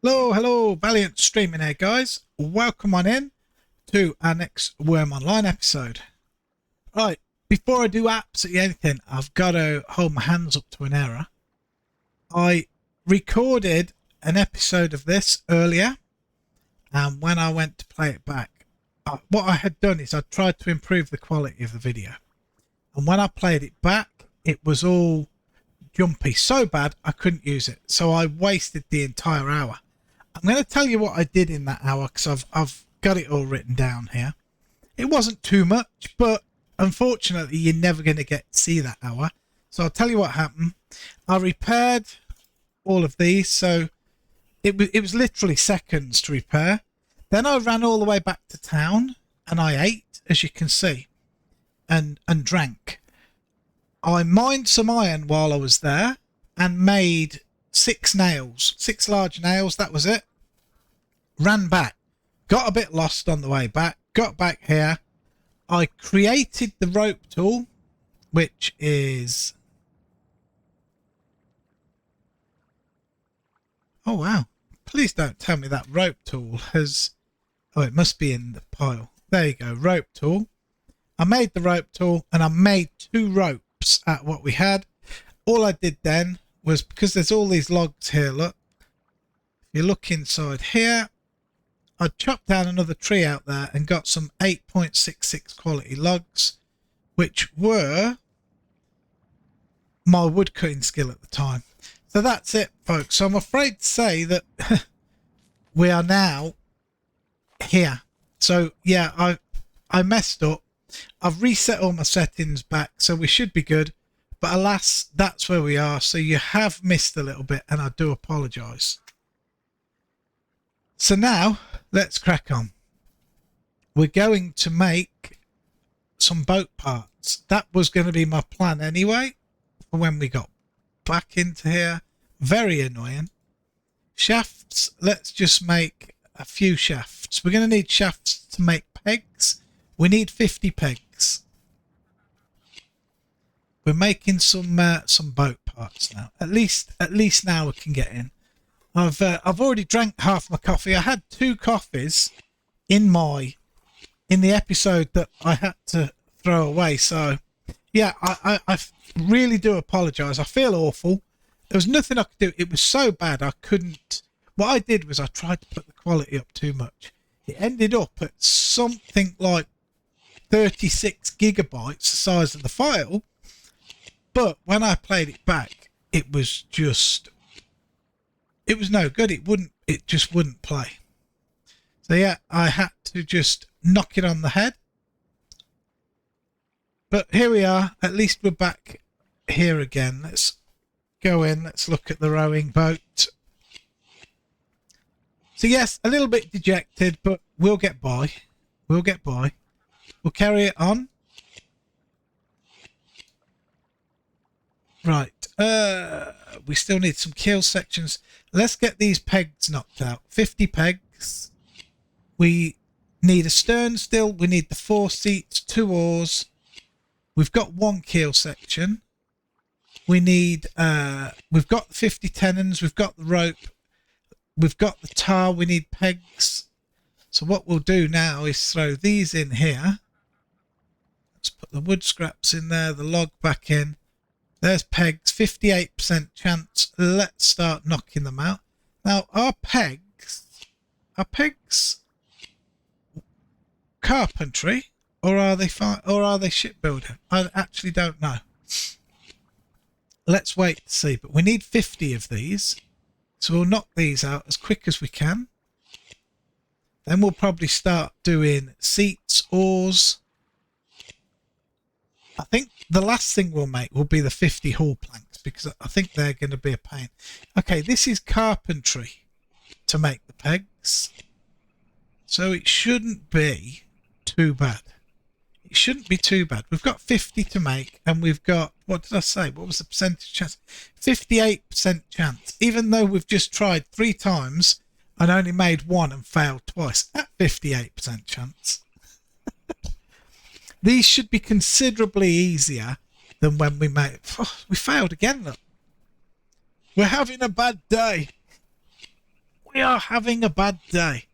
Hello, Valiance streaming here, guys. Welcome on in to our next Wurm Online episode. Right, before I do absolutely anything, I've got to hold my hands up to an error. I recorded an episode of this earlier, and when I went to play it back, what I had done is I tried to improve the quality of the video. And when I played it back, it was all jumpy, so bad I couldn't use it. So I wasted the entire hour. I'm going to tell you what I did in that hour because I've got it all written down here. It wasn't too much, but unfortunately you're never going to get to see that hour. So I'll tell you what happened. I repaired all of these, so it was literally seconds to repair. Then I ran all the way back to town and I ate, as you can see, and drank. I mined some iron while I was there and made 6 nails, 6 large nails. That was it. Ran back, got a bit lost on the way back, got back here. I created the rope tool, which is, oh wow, please don't tell me that rope tool has, oh, it must be in the pile. There you go, rope tool. I made the rope tool and I made 2 ropes at what we had. All I did then was, because there's all these logs here, look, if you look inside here, I chopped down another tree out there and got some 8.66 quality logs, which were my wood cutting skill at the time. So that's it, folks. So I'm afraid to say that we are now here. So yeah, I messed up. I've reset all my settings back, so we should be good. But alas, that's where we are. So you have missed a little bit, and I do apologise. So now, let's crack on. We're going to make some boat parts. That was going to be my plan anyway, for when we got back into here. Very annoying. Shafts, let's just make a few shafts. We're going to need shafts to make pegs. We need 50 pegs. We're making some boat parts now. At least now we can get in. I've already drank half my coffee. I had 2 coffees in the episode that I had to throw away. So yeah, I really do apologise. I feel awful. There was nothing I could do. It was so bad I couldn't. What I did was I tried to put the quality up too much. It ended up at something like 36 gigabytes, the size of the file. But when I played it back, it was no good. It just wouldn't play. So yeah, I had to just knock it on the head. But here we are. At least we're back here again. Let's go in. Let's look at the rowing boat. So yes, a little bit dejected, but we'll get by. We'll get by. We'll carry it on. Right. We still need some keel sections. Let's get these pegs knocked out. 50 pegs. We need a stern still. We need the 4 seats, 2 oars. We've got 1 keel section. We need, we've got the 50 tenons. We've got the rope. We've got the tar. We need pegs. So what we'll do now is throw these in here. Let's put the wood scraps in there, the log back in. There's pegs, 58% chance. Let's start knocking them out. Now, are pegs carpentry, or are they shipbuilding? I actually don't know. Let's wait to see. But we need 50 of these, so we'll knock these out as quick as we can. Then we'll probably start doing seats, oars. I think the last thing we'll make will be the 50 hull planks, because I think they're going to be a pain. Okay, this is carpentry to make the pegs. So it shouldn't be too bad. It shouldn't be too bad. We've got 50 to make, and we've got, what did I say? What was the percentage chance? 58% chance. Even though we've just tried 3 times and only made 1 and failed twice. At 58% chance. These should be considerably easier than when we made. Oh, we failed again, look. We're having a bad day. We are having a bad day.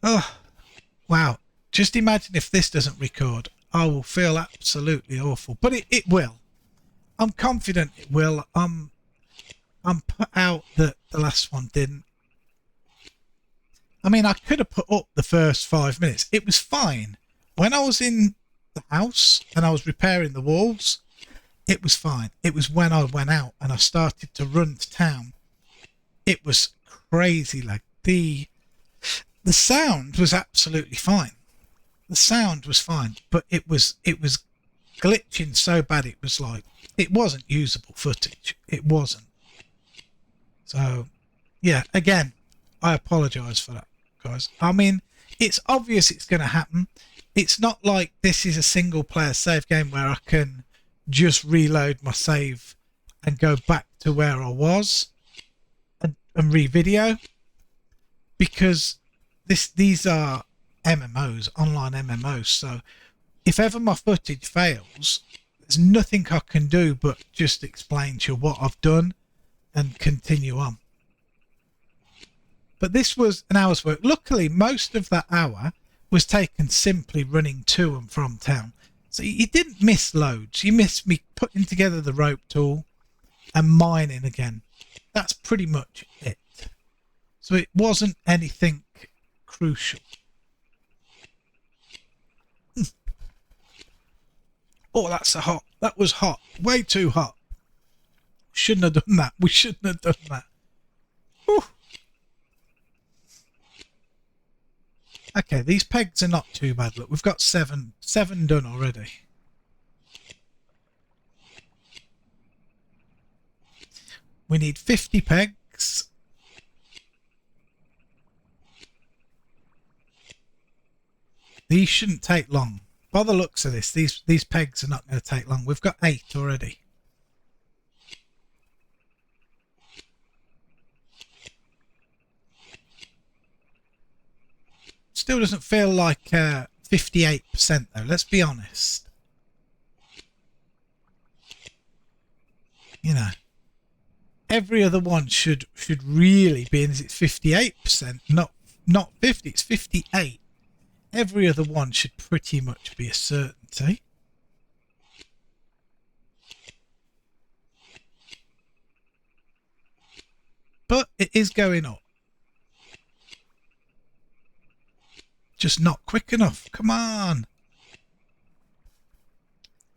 Oh, wow. Just imagine if this doesn't record. I will feel absolutely awful. But it will. I'm confident it will. I'm put out that the last one didn't. I mean, I could have put up the first 5 minutes. It was fine. When I was in the house and I was repairing the walls, it was fine. It was when I went out and I started to run to town. It was crazy. Like the sound was absolutely fine. The sound was fine, but it was glitching so bad. It was like, it wasn't usable footage. It wasn't. So yeah, again, I apologize for that, guys. I mean, it's obvious it's going to happen. It's not like this is a single player save game where I can just reload my save and go back to where I was and re-video, because these are MMOs, online MMOs. So if ever my footage fails, there's nothing I can do but just explain to you what I've done and continue on. But this was an hour's work. Luckily, most of that hour was taken simply running to and from town. So you didn't miss loads. You missed me putting together the rope tool and mining again. That's pretty much it. So it wasn't anything crucial. Oh, that was hot. Way too hot. Shouldn't have done that. We shouldn't have done that. Whew. Okay, these pegs are not too bad. Look, we've got seven done already. We need 50 pegs. These shouldn't take long. By the looks of this, these pegs are not going to take long. We've got 8 already. Still doesn't feel like 58% though, let's be honest. You know, every other one should really be in. Is it 58%? Not 50, it's 58. Every other one should pretty much be a certainty. But it is going up. Just not quick enough. Come on.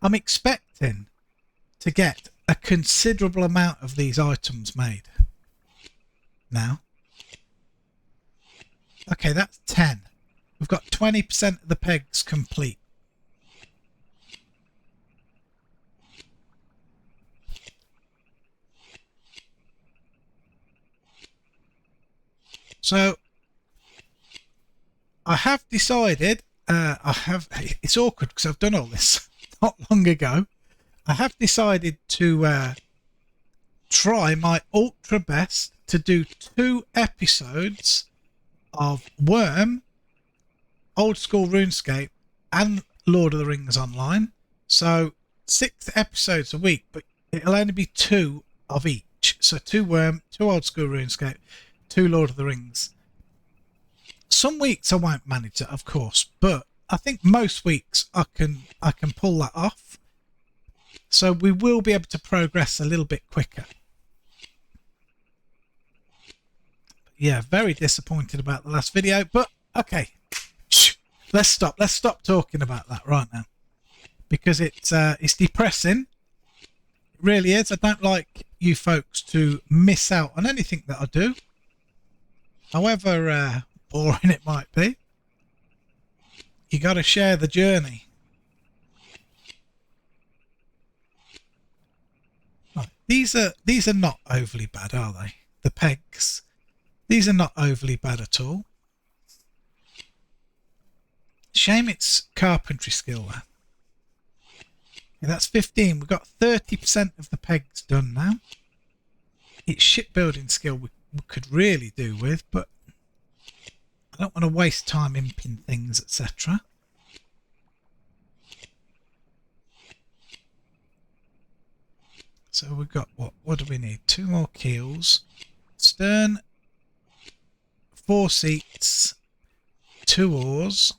I'm expecting to get a considerable amount of these items made. Now. Okay, that's 10. We've got 20% of the pegs complete. So I have decided, it's awkward because I've done all this not long ago. I have decided to try my ultra best to do 2 episodes of Wurm, Old School RuneScape, and Lord of the Rings Online. So 6 episodes a week, but it'll only be 2 of each. So 2 Wurm, 2 Old School RuneScape, 2 Lord of the Rings. Some weeks I won't manage that, of course, but I think most weeks I can pull that off. So we will be able to progress a little bit quicker. Yeah, very disappointed about the last video, but okay. Let's stop talking about that right now, because it's depressing. It really is. I don't like you folks to miss out on anything that I do, however boring it might be. You got to share the journey. Right. These are not overly bad, are they? The pegs. These are not overly bad at all. Shame it's carpentry skill there. Yeah, that's 15. We've got 30% of the pegs done now. It's shipbuilding skill we could really do with, but I don't want to waste time imping things, etc. So we've got what do we need? 2 more keels. Stern 4 seats, 2 oars,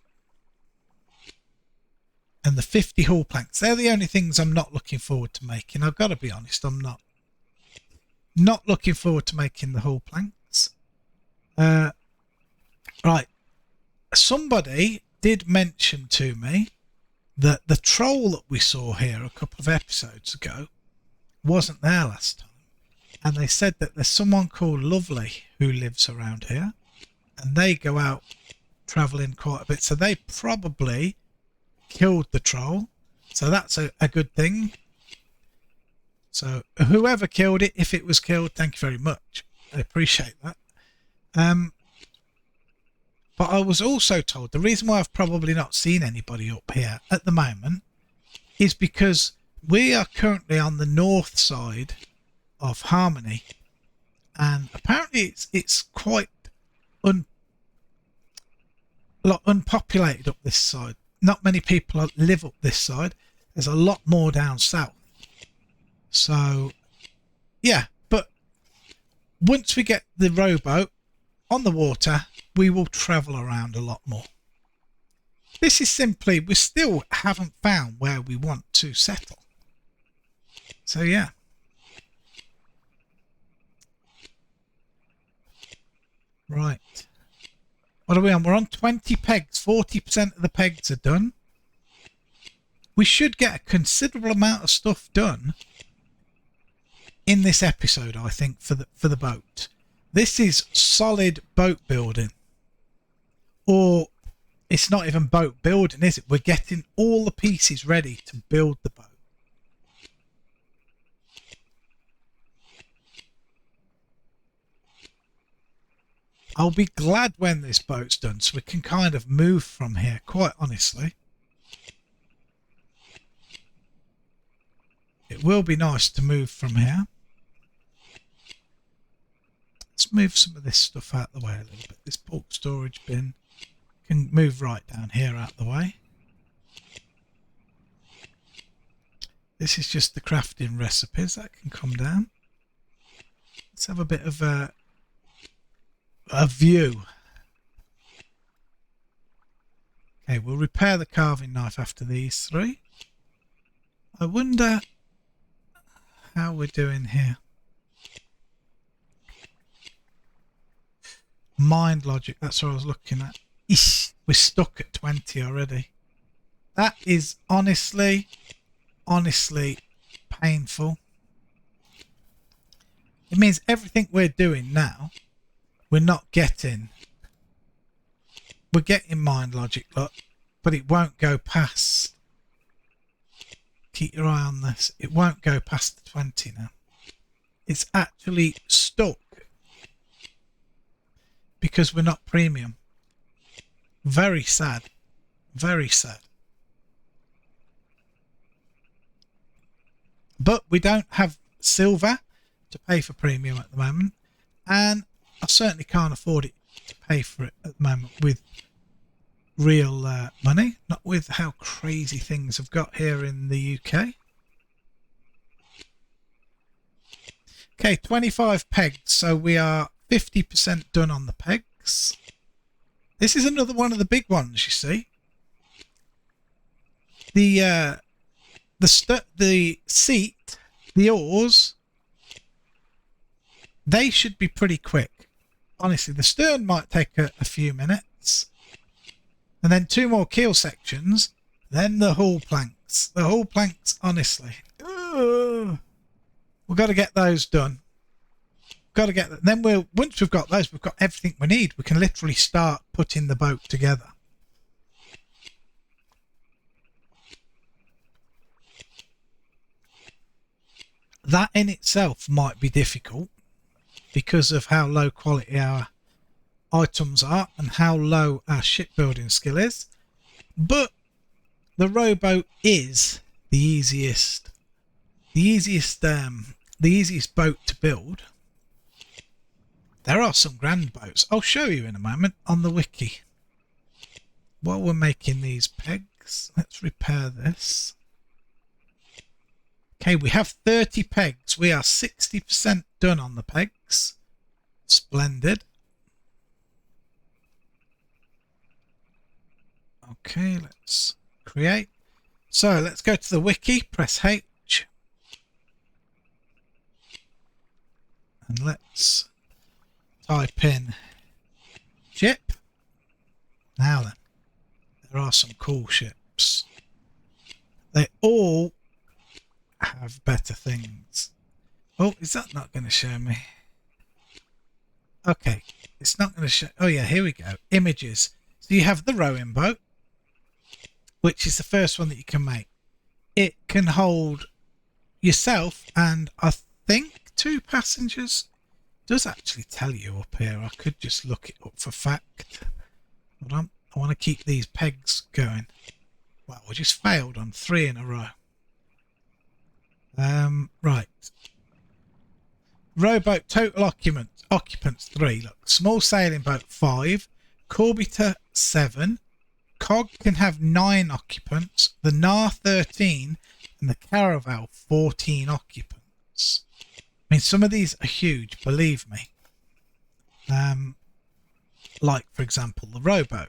and the 50 hull planks. They're the only things I'm not looking forward to making. I've got to be honest, I'm not looking forward to making the hull planks. Right. Somebody did mention to me that the troll that we saw here a couple of episodes ago wasn't there last time. And they said that there's someone called Lovely who lives around here. And they go out travelling quite a bit. So they probably killed the troll. So that's a good thing. So whoever killed it, if it was killed, thank you very much. I appreciate that. But I was also told the reason why I've probably not seen anybody up here at the moment is because we are currently on the north side of Harmony, and apparently it's quite unpopulated up this side. Not many people live up this side. There's a lot more down south. So yeah, but once we get the rowboat on the water, we will travel around a lot more. This is simply, we still haven't found where we want to settle. So yeah. Right. What are we on? We're on 20 pegs. 40% of the pegs are done. We should get a considerable amount of stuff done in this episode, I think, for the boat. This is solid boat building. Or it's not even boat building, is it? We're getting all the pieces ready to build the boat. I'll be glad when this boat's done so we can kind of move from here, quite honestly. It will be nice to move from here. Let's move some of this stuff out the way a little bit. This bulk storage bin can move right down here out the way. This is just the crafting recipes that can come down. Let's have a bit of a view. Okay, we'll repair the carving knife after these 3. I wonder how we're doing here. Mind logic, that's what I was looking at. Eesh, we're stuck at 20 already. That is honestly painful. It means everything we're doing now, we're not getting. We're getting mind logic, look, but it won't go past. Keep your eye on this. It won't go past the 20 now. It's actually stuck because we're not premium. Very sad. Very sad. But we don't have silver to pay for premium at the moment, and I certainly can't afford it to pay for it at the moment with real money, not with how crazy things have got here in the UK. Okay, 25 pegs, so we are 50% done on the pegs. This is another one of the big ones, you see. The seat, the oars, they should be pretty quick. Honestly, the stern might take a few minutes. And then 2 more keel sections. Then the hull planks. The hull planks, honestly. We've got to get those done. Got to get that. Then once we've got those, we've got everything we need. We can literally start putting the boat together. That in itself might be difficult because of how low quality our items are and how low our shipbuilding skill is. But the rowboat is the easiest boat to build. There are some grand boats. I'll show you in a moment on the wiki. While we're making these pegs, let's repair this. Okay, we have 30 pegs. We are 60% done on the pegs. Splendid. Okay, let's create. So let's go to the wiki, press H. And let's type in ship. Now then, there are some cool ships. They all have better things. Oh, is that not going to show me? Okay, it's not going to show. Oh yeah, here we go. Images. So you have the rowing boat, which is the first one that you can make. It can hold yourself and I think 2 passengers. It does actually tell you up here. I could just look it up for fact. Hold on. I want to keep these pegs going. Wow, we just failed on 3 in a row. Right. Rowboat total occupants 3. Look, small sailing boat 5, Corbiter 7, Cog can have 9 occupants, the Nar 13, and the Caravel 14 occupants. I mean, some of these are huge, believe me. Like, for example, the rowboat.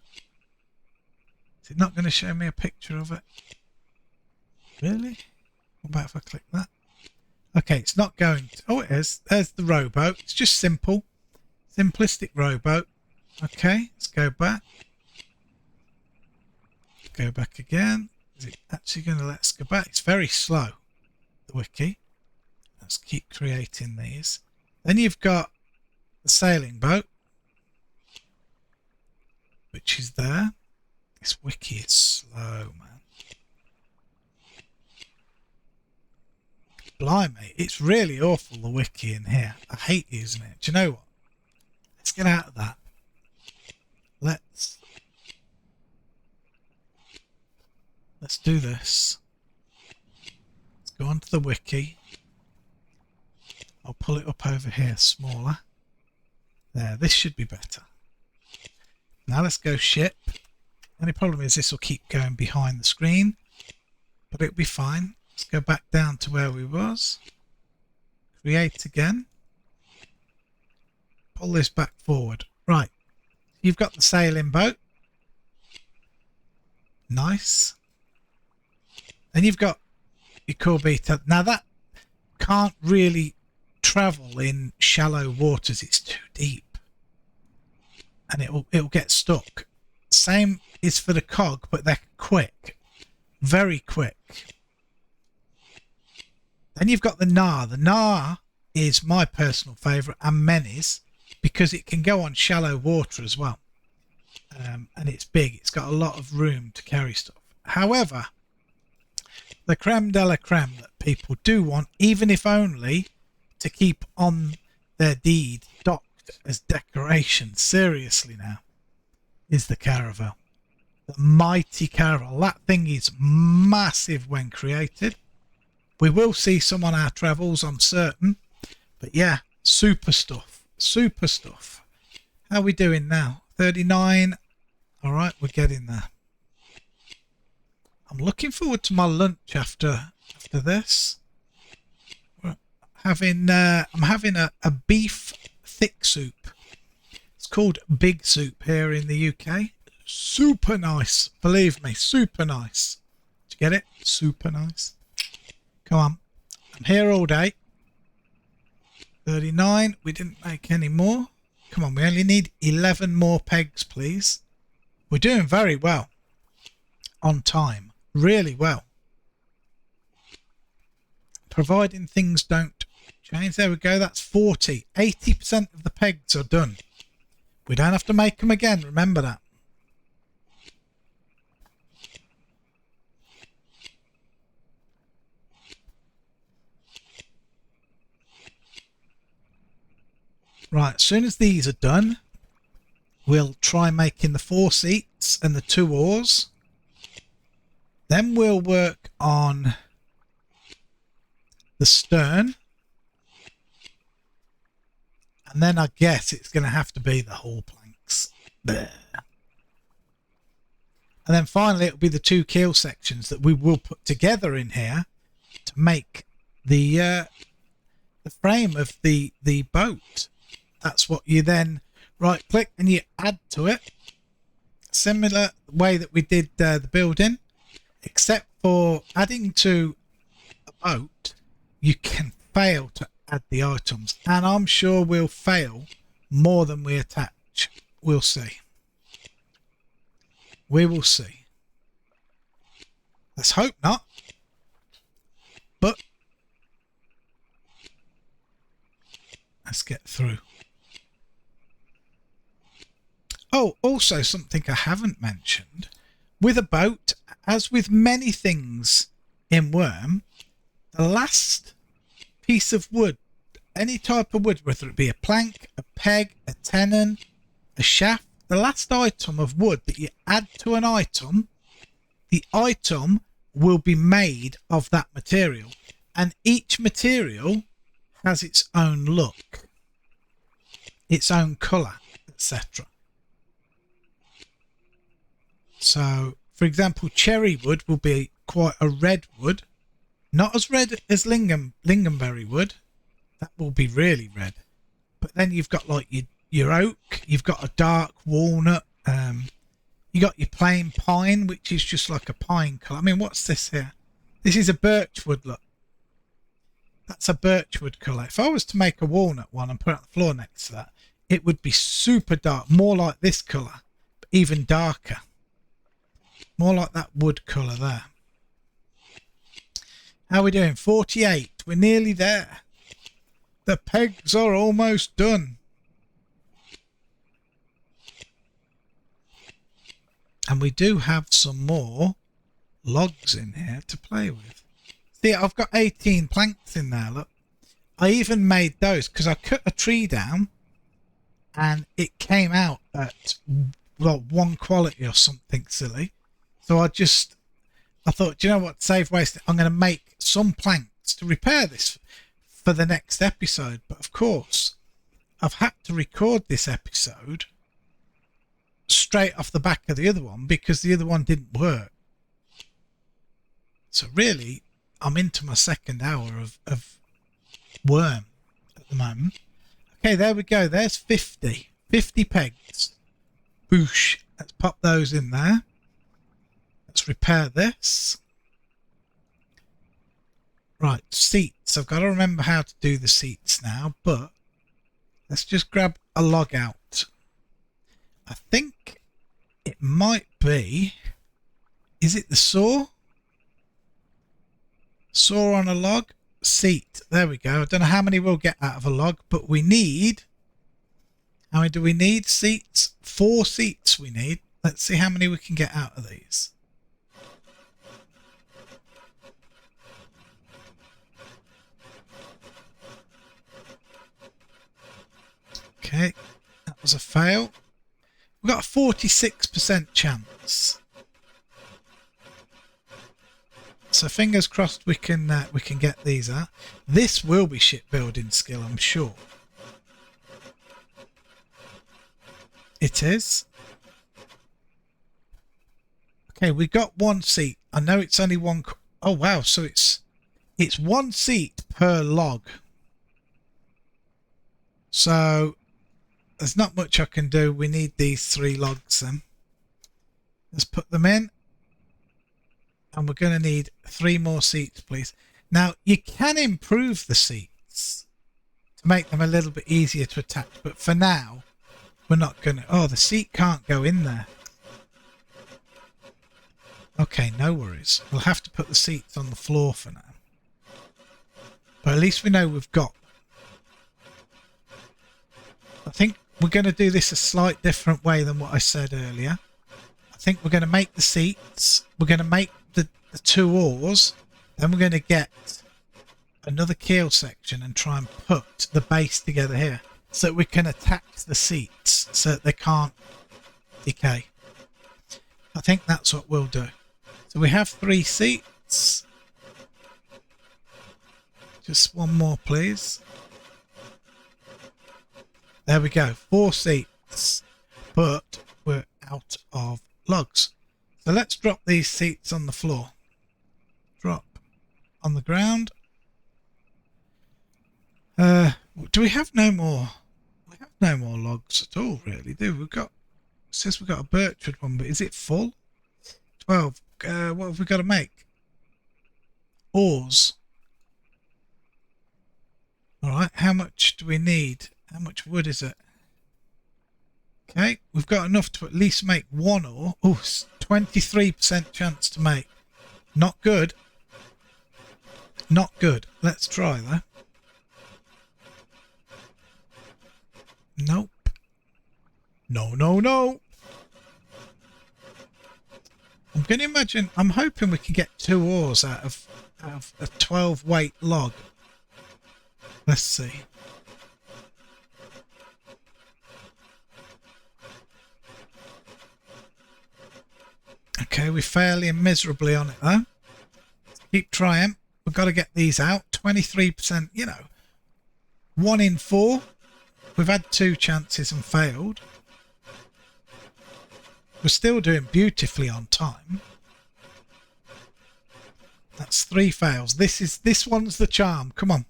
Is it not going to show me a picture of it? Really? What about if I click that? Okay, it's not going to. Oh, it is. There's the rowboat. It's just simple. Simplistic rowboat. Okay, let's go back. Go back again. Is it actually going to let us go back? It's very slow, the wiki. Let's keep creating these. Then you've got the sailing boat, which is there. This wiki is slow, man. Blimey, it's really awful, the wiki in here. I hate using it. Do you know what? Let's get out of that. Let's do this. Let's go onto the wiki. I'll pull it up over here smaller. There, this should be better. Now let's go ship. Only problem is this will keep going behind the screen, but it'll be fine. Let's go back down to where we was. Create again. Pull this back forward. Right. You've got the sailing boat. Nice. Then you've got your Corbiter. Now that can't really travel in shallow waters. It's too deep. And it'll get stuck. Same is for the Cog, but they're quick. Very quick. Then you've got the Nar. The Nar is my personal favourite, and Menes, because it can go on shallow water as well. And it's big. It's got a lot of room to carry stuff. However, the creme de la creme that people do want, even if only to keep on their deed docked as decoration, seriously now, is the Caravel. The mighty Caravel. That thing is massive when created. We will see some on our travels, I'm certain. But yeah, super stuff. Super stuff. How are we doing now? 39. All right, we're getting there. I'm looking forward to my lunch after this. I'm having a beef thick soup. It's called Big Soup here in the UK. Super nice. Believe me, super nice. Did you get it? Super nice. Come on. I'm here all day. 39. We didn't make any more. Come on, we only need 11 more pegs, please. We're doing very well. On time. Really well. Providing things don't change. There we go. That's 40. 80% of the pegs are done. We don't have to make them again. Remember that. Right, as soon as these are done, we'll try making the 4 seats and the 2 oars. Then we'll work on the stern. And then I guess it's going to have to be the hull planks. Blech. And then finally it'll be the 2 keel sections that we will put together in here to make the frame of the boat. That's what you then right click and you add to it. similar way that we did the building, except for adding to a boat, you can fail to add the items, and I'm sure we'll fail more than we attach. We'll see. We will see. Let's hope not. But let's get through. Oh, also something I haven't mentioned. With a boat, as with many things in Wurm, the last piece of wood, any type of wood, whether it be a plank, a peg, a tenon, a shaft, the last item of wood that you add to an item, the item will be made of that material. And each material has its own look, its own colour, etc. So, for example, cherry wood will be quite a red wood. Not as red as lingonberry wood. That will be really red. But then you've got like your oak. You've got a dark walnut. You got your plain pine, which is just like a pine colour. I mean, what's this here? This is a birchwood, look. That's a birchwood colour. If I was to make a walnut one and put it on the floor next to that, it would be super dark. More like this colour, but even darker. More like that wood colour there. How are we doing? 48. We're nearly there. The pegs are almost done. And we do have some more logs in here to play with. See, I've got 18 planks in there, look. I even made those because I cut a tree down and it came out at, well, 1 quality or something silly. So I thought, do you know what, save waste, I'm going to make some planks to repair this for the next episode. But of course, I've had to record this episode straight off the back of the other one because the other one didn't work. So really, I'm into my second hour of Wurm at the moment. Okay, there we go. There's 50 pegs. Boosh. Let's pop those in there. Let's repair this. Right, seats. I've got to remember how to do the seats now, but let's just grab a log out. I think it might be... Is it the saw? Saw on a log? Seat. There we go. I don't know how many we'll get out of a log, but we need... How many do we need? Seats? 4 seats we need. Let's see how many we can get out of these. Okay, that was a fail. We've got a 46% chance. So fingers crossed we can get these out. This will be shipbuilding skill, I'm sure. It is. Okay, we got 1 seat. I know it's only 1. Oh wow! So it's 1 seat per log. So there's not much I can do. We need these 3 logs then. Let's put them in. And we're going to need 3 more seats, please. Now, you can improve the seats to make them a little bit easier to attach. But for now, we're not going to... Oh, the seat can't go in there. Okay, no worries. We'll have to put the seats on the floor for now. But at least we know we've got... I think we're going to do this a slight different way than what I said earlier. I think we're going to make the seats. We're going to make the 2 oars. Then we're going to get another keel section and try and put the base together here so that we can attach the seats so that they can't decay. I think that's what we'll do. So we have 3 seats. Just 1 more, please. There we go, 4 seats, but we're out of logs. So let's drop these seats on the floor. Drop on the ground. Do we have no more? We have no more logs at all, really, do we? We've got says we've got a birchwood one, but is it full? 12. What have we got to make? Ores. Alright, how much do we need? How much wood is it? Okay, we've got enough to at least make one ore. Oh, 23% chance to make. Not good. Not good. Let's try though. Nope. No, no, no. I'm going to imagine, I'm hoping we can get 2 ores out of a 12 weight log. Let's see. Okay, we're failing miserably on it though. Keep trying. We've got to get these out. 23%, you know. 1 in 4. We've had 2 chances and failed. We're still doing beautifully on time. That's 3 fails. This one's the charm. Come on.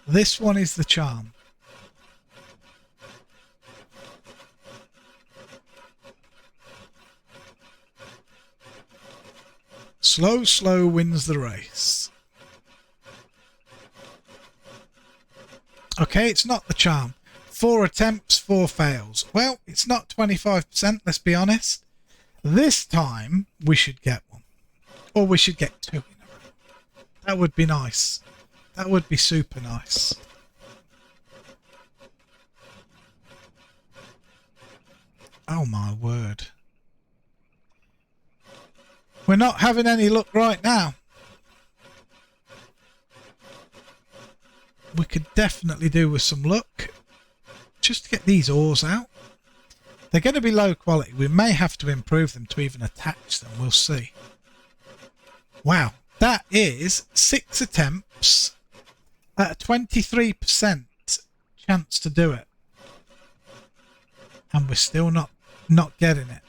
This one is the charm. Slow, slow wins the race. Okay, it's not the charm. 4 attempts, 4 fails. Well, it's not 25%, let's be honest. This time, we should get one. Or we should get 2 in a row. That would be nice. That would be super nice. Oh my word. We're not having any luck right now. We could definitely do with some luck. Just to get these ores out. They're going to be low quality. We may have to improve them to even attach them. We'll see. Wow. That is 6 attempts at a 23% chance to do it. And we're still not getting it.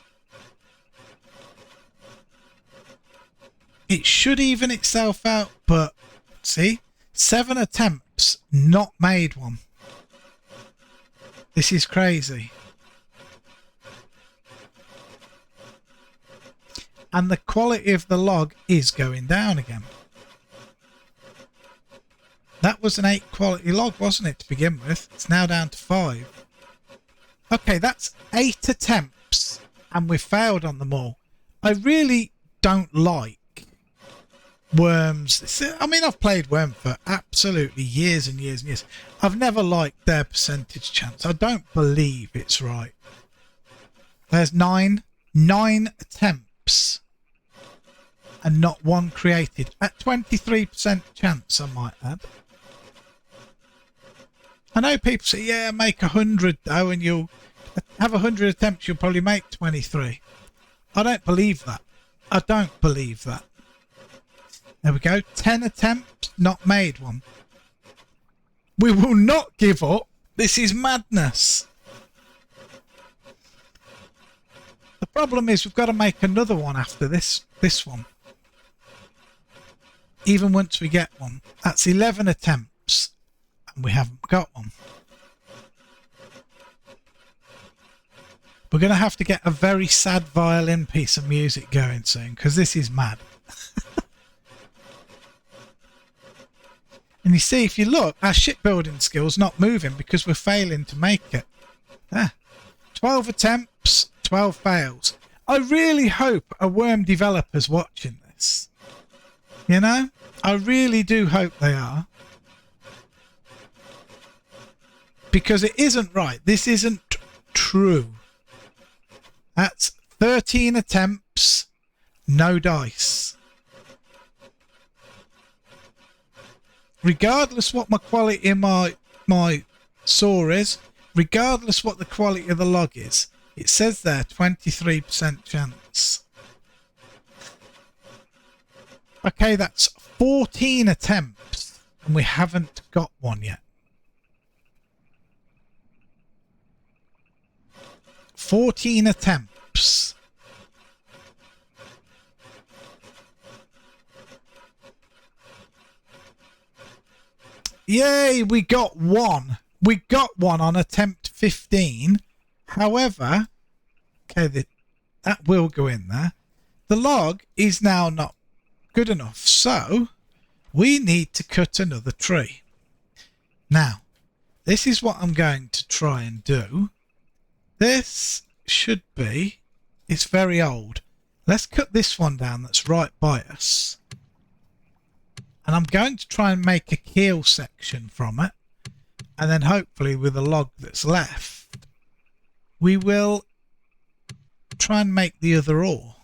It should even itself out, but see? 7 attempts, not made one. This is crazy. And the quality of the log is going down again. That was an 8 quality log, wasn't it, to begin with? It's now down to 5. Okay, that's 8 attempts, and we failed on them all. I really don't like Worms. I mean, I've played Worm for absolutely years and years and years. I've never liked their percentage chance. I don't believe it's right. There's 9 attempts and not one created at 23% chance, I might add. I know people say, yeah, make 100 though, and you'll have 100 attempts, you'll probably make 23. I don't believe that. I don't believe that. There we go. 10 attempts, not made one. We will not give up. This is madness. The problem is we've got to make another one after this one. Even once we get one. That's 11 attempts. And we haven't got one. We're going to have to get a very sad violin piece of music going soon, because this is mad. And you see, if you look, our shipbuilding skill's not moving because we're failing to make it. 12 attempts, 12 fails. I really hope a Worm developer's watching this. You know? I really do hope they are. Because it isn't right. This isn't true. That's 13 attempts, no dice. Regardless what my quality in my saw is, regardless what the quality of the log is, it says there 23% chance. Okay, that's 14 attempts and we haven't got one yet. 14 attempts. Yay, we got one. We got one on attempt 15. However, Okay, that will go in there. The log is now not good enough, so we need to cut another tree. Now, this is what I'm going to try and do. This should be, it's very old. Let's cut this one down that's right by us. And I'm going to try and make a keel section from it. And then hopefully with the log that's left, we will try and make the other oar.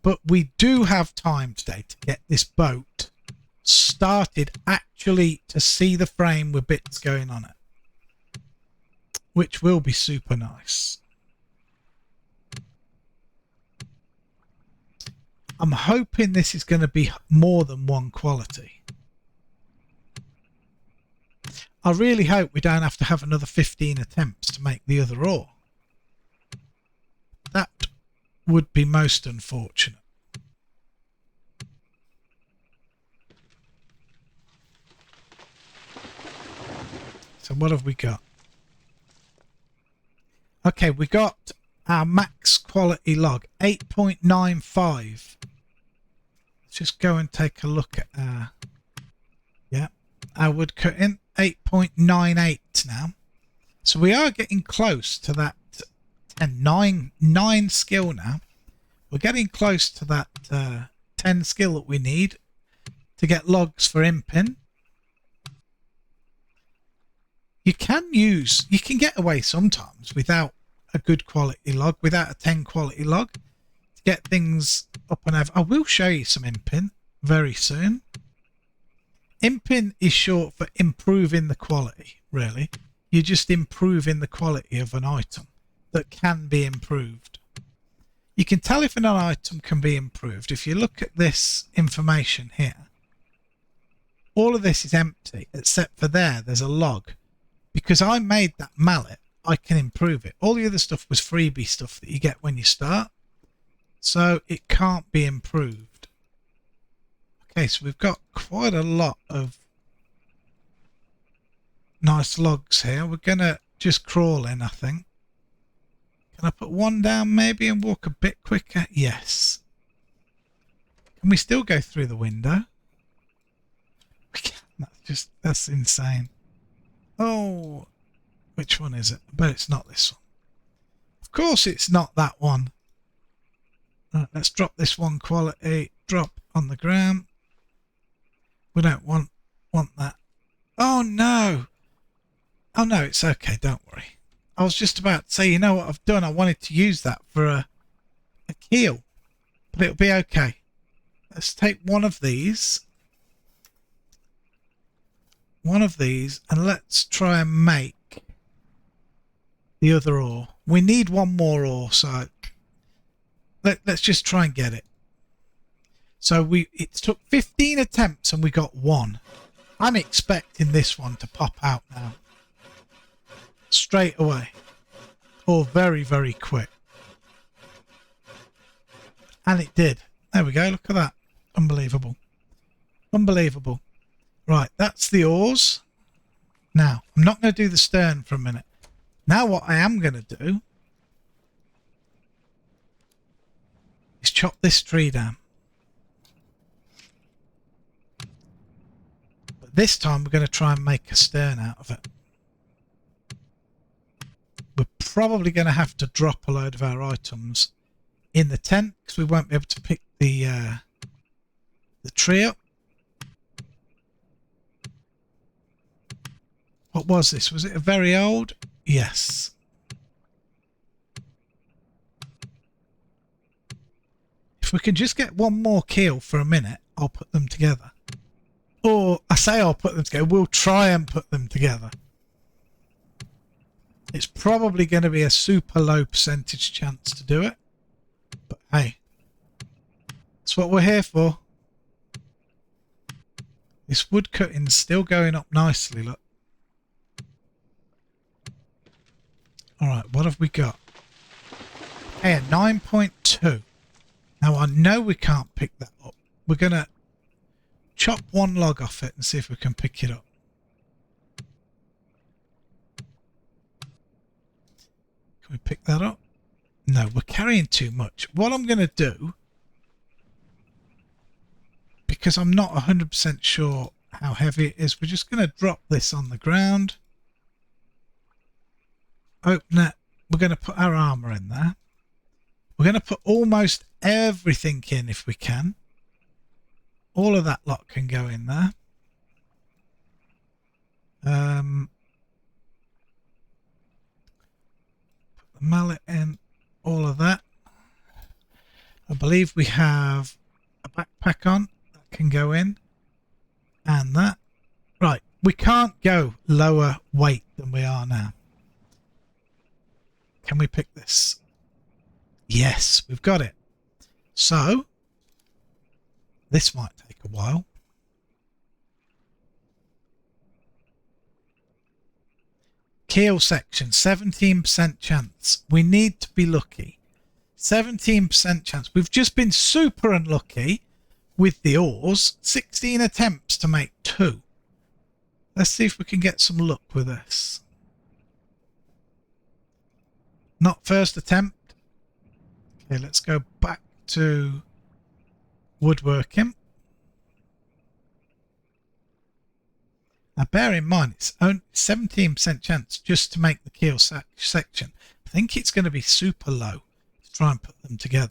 But we do have time today to get this boat started, actually to see the frame with bits going on it, which will be super nice. I'm hoping this is going to be more than one quality. I really hope we don't have to have another 15 attempts to make the other oar. That would be most unfortunate. So what have we got? Okay, we got our max quality log, 8.95. Let's just go and take a look at our wood cutting, 8.98 now. So we are getting close to that 9 skill now. We're getting close to that 10 skill that we need to get logs for imping. You can get away sometimes without a good quality log, without a 10 quality log, to get things up and over. I will show you some imping very soon. Imping is short for improving the quality, really. You're just improving the quality of an item that can be improved. You can tell if an item can be improved. If you look at this information here, all of this is empty except for there's a log. Because I made that mallet, I can improve it. All the other stuff was freebie stuff that you get when you start. So it can't be improved. Okay, so we've got quite a lot of nice logs here. We're going to just crawl in, I think. Can I put one down maybe and walk a bit quicker? Yes. Can we still go through the window? We can. That's insane. Oh, which one is it? But it's not this one. Of course it's not that one. Right, let's drop this one quality. Drop on the ground. We don't want that. Oh no. Oh no, it's okay, don't worry. I was just about to say, you know what I've done? I wanted to use that for a keel. But it'll be okay. Let's take one of these. And let's try and make the other oar. We need one more oar, so let's just try and get it. So it took 15 attempts and we got one. I'm expecting this one to pop out now. Straight away. Or very, very quick. And it did. There we go, look at that. Unbelievable. Unbelievable. Right, that's the oars. Now, I'm not going to do the stern for a minute. Now what I am going to do is chop this tree down. But this time we're going to try and make a stern out of it. We're probably going to have to drop a load of our items in the tent because we won't be able to pick the tree up. What was this? Was it a very old? Yes. If we can just get one more keel for a minute, I'll put them together. Or I say I'll put them together. We'll try and put them together. It's probably going to be a super low percentage chance to do it. But hey, that's what we're here for. This wood cutting's still going up nicely, look. Alright, what have we got? Hey, 9.2. Now I know we can't pick that up. We're going to chop one log off it and see if we can pick it up. Can we pick that up? No, we're carrying too much. What I'm going to do, because I'm not 100% sure how heavy it is, we're just going to drop this on the ground. Open it. We're going to put our armour in there. We're going to put almost everything in if we can. All of that lot can go in there. Put the mallet in. All of that. I believe we have a backpack on that can go in. And that. Right. We can't go lower weight than we are now. Can we pick this? Yes, we've got it. So, this might take a while. Keel section, 17% chance. We need to be lucky. 17% chance. We've just been super unlucky with the oars. 16 attempts to make 2. Let's see if we can get some luck with this. Not first attempt. Okay, let's go back to woodworking. Now bear in mind it's only 17% chance just to make the keel section. I think it's going to be super low to try and put them together.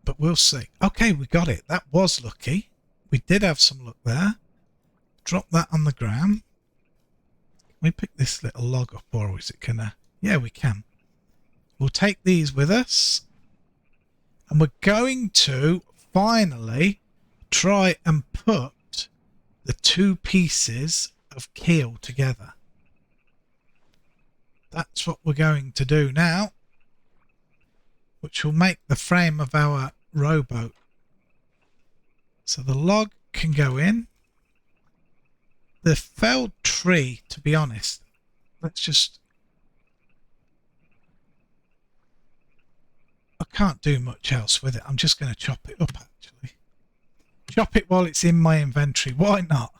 But we'll see. Okay, we got it. That was lucky. We did have some luck there. Drop that on the ground. Can we pick this little log up, or is it gonna... Yeah, we can. We'll take these with us. And we're going to finally try and put the 2 pieces of keel together. That's what we're going to do now, which will make the frame of our rowboat. So the log can go in. The felled tree, to be honest, let's just... I can't do much else with it. I'm just going to chop it up, actually. Chop it while it's in my inventory. Why not?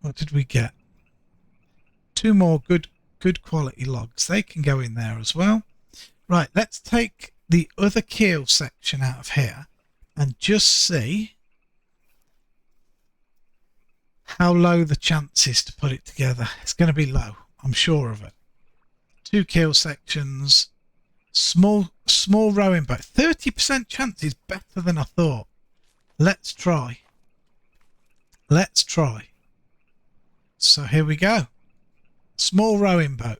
What did we get? 2 more good quality logs. They can go in there as well. Right, let's take the other keel section out of here and just see how low the chance is to put it together. It's going to be low. I'm sure of it. 2 keel sections. Small rowing boat. 30% chance is better than I thought. Let's try. Let's try. So here we go. Small rowing boat.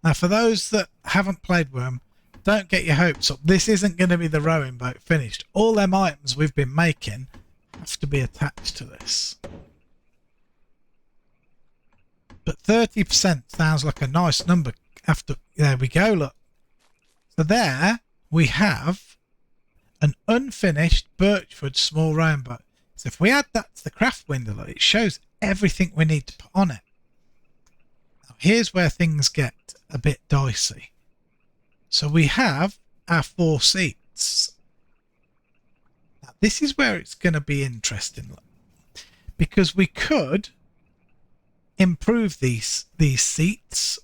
Now for those that haven't played Wurm, don't get your hopes up. This isn't going to be the rowing boat finished. All them items we've been making have to be attached to this. But 30% sounds like a nice number. After, there we go, look. So there we have an unfinished Birchwood small rowing boat. So if we add that to the craft window, it shows everything we need to put on it. Now here's where things get a bit dicey. So we have our 4 seats. Now this is where it's going to be interesting, look, because we could improve these seats.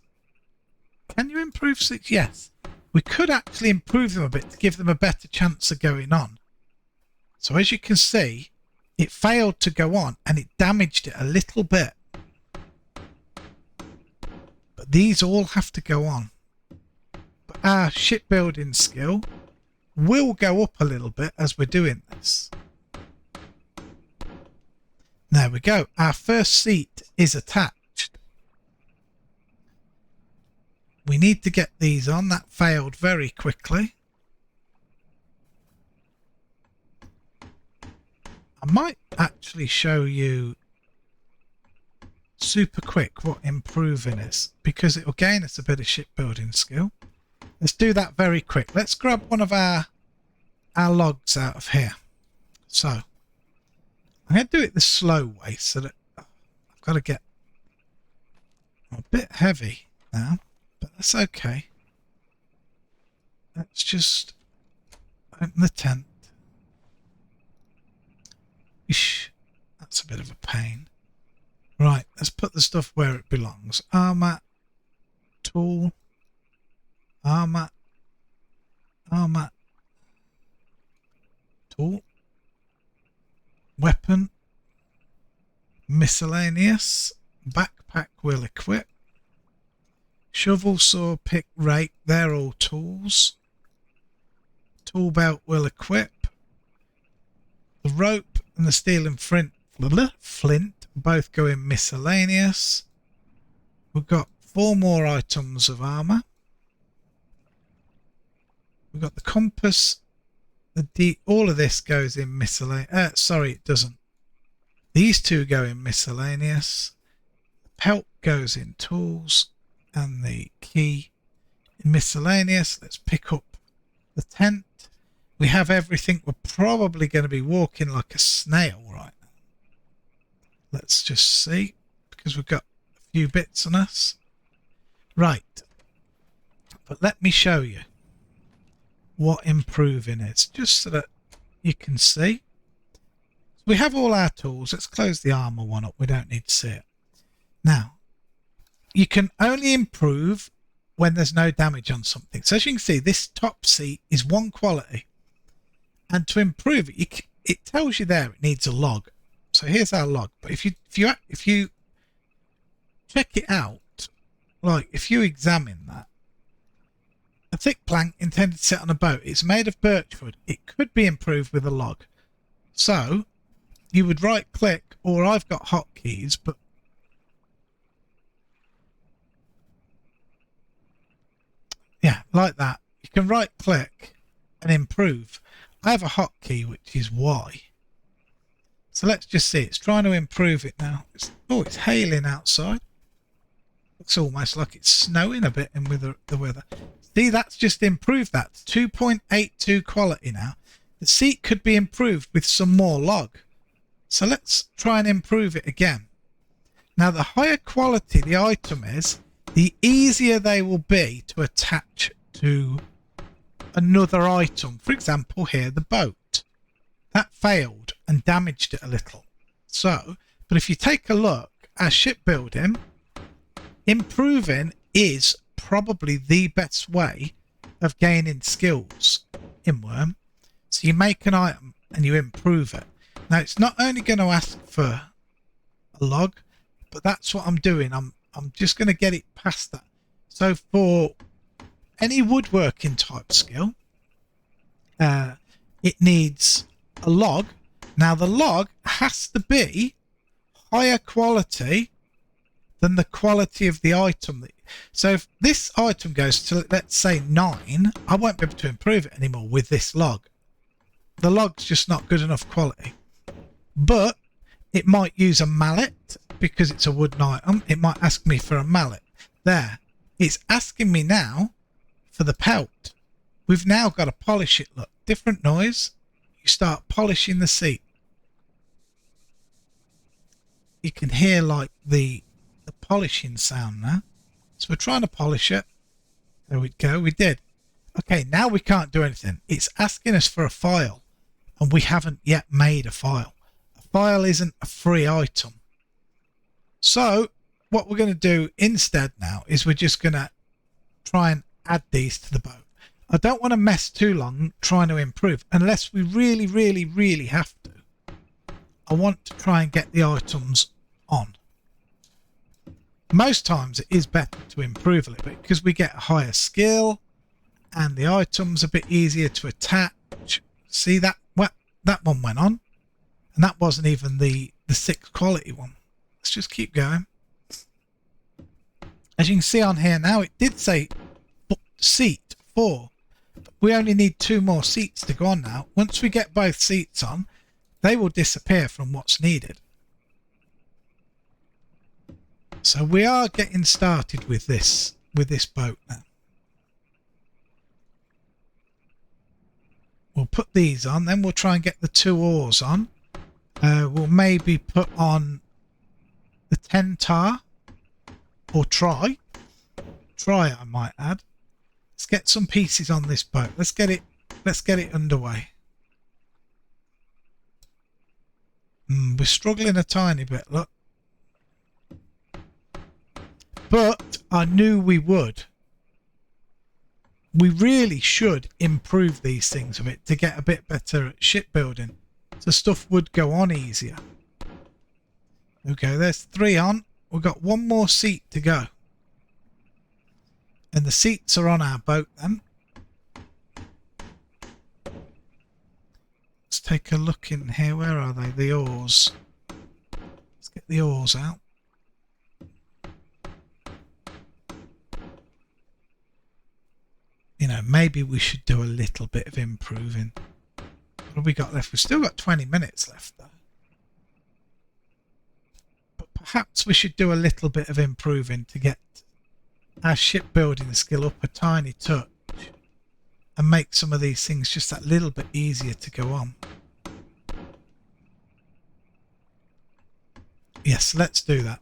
Can you improve seats? Yes. We could actually improve them a bit to give them a better chance of going on. So as you can see, it failed to go on and it damaged it a little bit. But these all have to go on. But our shipbuilding skill will go up a little bit as we're doing this. There we go. Our first seat is attached. We need to get these on. That failed very quickly. I might actually show you super quick what improving is, because it will gain us a bit of shipbuilding skill. Let's do that very quick. Let's grab one of our logs out of here. So I'm going to do it the slow way so that I've got to get a bit heavy now. But that's okay. Let's just open the tent. Ish, that's a bit of a pain. Right, let's put the stuff where it belongs. Armor, tool, armor, armor, tool, weapon, miscellaneous, backpack will equip, shovel, saw, pick, rake, they're all tools. Tool belt will equip. The rope and the steel and flint both go in miscellaneous. We've got 4 more items of armor. We've got the compass. All of this goes in miscellaneous. Sorry, it doesn't. These 2 go in miscellaneous. The pelt goes in tools, and the key in miscellaneous. Let's pick up the tent. We have everything. We're probably going to be walking like a snail right now. Let's just see, because we've got a few bits on us. Right. But let me show you what improving is, just so that you can see. We have all our tools. Let's close the armor one up. We don't need to see it. Now, you can only improve when there's no damage on something. So as you can see, this top seat is 1 quality. And to improve it, it tells you there it needs a log. So here's our log. But if you check it out, like if you examine that, a thick plank intended to sit on a boat. It's made of birch wood. It could be improved with a log. So you would right click, or I've got hotkeys, but yeah, like that. You can right click and improve. I have a hotkey, which is Y. So let's just see. It's trying to improve it now. It's hailing outside. Looks almost like it's snowing a bit in with the weather. See, that's just improved that. 2.82 quality now. The seat could be improved with some more log. So let's try and improve it again. Now, the higher quality the item is, the easier they will be to attach to another item. For example, here, the boat. That failed and damaged it a little. So, but if you take a look at shipbuilding, improving is probably the best way of gaining skills in Wurm. So you make an item and you improve it. Now, it's not only going to ask for a log, but that's what I'm doing. I'm just going to get it past that. So for any woodworking type skill, it needs a log. Now, the log has to be higher quality than the quality of the item. So if this item goes to, let's say, 9, I won't be able to improve it anymore with this log. The log's just not good enough quality. But it might use a mallet because it's a wooden item. It might ask me for a mallet. There. It's asking me now for the pelt. We've now got to polish it. Look, different noise. You start polishing the seat. You can hear like the polishing sound now. So we're trying to polish it. There we go. We did. Okay, now we can't do anything. It's asking us for a file, and we haven't yet made a file. A file isn't a free item. So what we're going to do instead now is we're just going to try and add these to the boat. I don't want to mess too long trying to improve unless we really, really, really have to. I want to try and get the items on. Most times it is better to improve a little bit because we get a higher skill and the items a bit easier to attach. See that? Well, that one went on, and that wasn't even the 6th quality one. Let's just keep going. As you can see on here now, it did say seat 4. But we only need 2 more seats to go on now. Once we get both seats on, they will disappear from what's needed. So we are getting started with this boat now. We'll put these on, then we'll try and get the 2 oars on. We'll maybe put on the 10 tar, or try, I might add. Let's get some pieces on this boat. Let's get it underway. We're struggling a tiny bit, look. But I knew we would. We really should improve these things a bit to get a bit better at shipbuilding. So stuff would go on easier. Okay, there's 3 on. We've got 1 more seat to go. And the seats are on our boat then. Let's take a look in here. Where are they? The oars. Let's get the oars out. You know, maybe we should do a little bit of improving. What have we got left? We've still got 20 minutes left though. But perhaps we should do a little bit of improving to get our shipbuilding skill up a tiny touch and make some of these things just that little bit easier to go on. Yes, let's do that.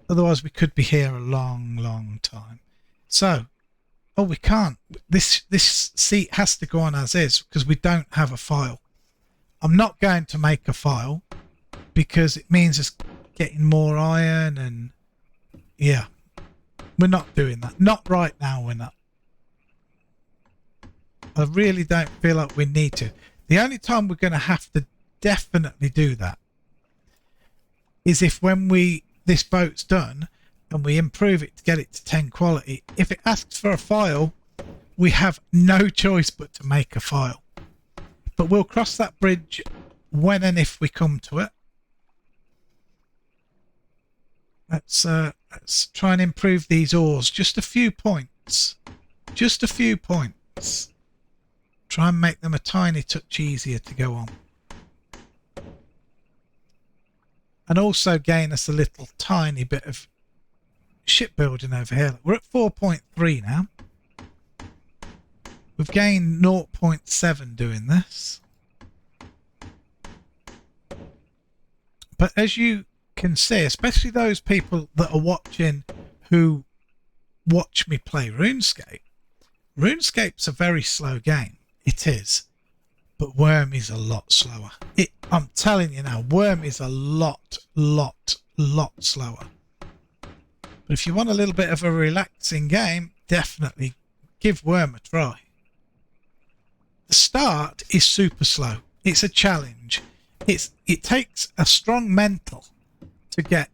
Otherwise we could be here a long time. So, oh, we can't. This seat has to go on as is because we don't have a file. I'm not going to make a file because it means us getting more iron and yeah. We're not doing that. Not right now, we're not. I really don't feel like we need to. The only time we're going to have to definitely do that is if when this boat's done and we improve it to get it to 10 quality, if it asks for a file, we have no choice but to make a file. But we'll cross that bridge when and if we come to it. Let's try and improve these oars. Just a few points. Just a few points. Try and make them a tiny touch easier to go on. And also gain us a little tiny bit of shipbuilding over here. We're at 4.3 now. We've gained 0.7 doing this. But as you can see, especially those people that are watching who watch me play RuneScape, RuneScape's a very slow game. It is. But Wurm is a lot slower. I'm telling you now, Wurm is a lot slower. But if you want a little bit of a relaxing game, definitely give Wurm a try. The start is super slow. It's a challenge. It takes a strong mental to get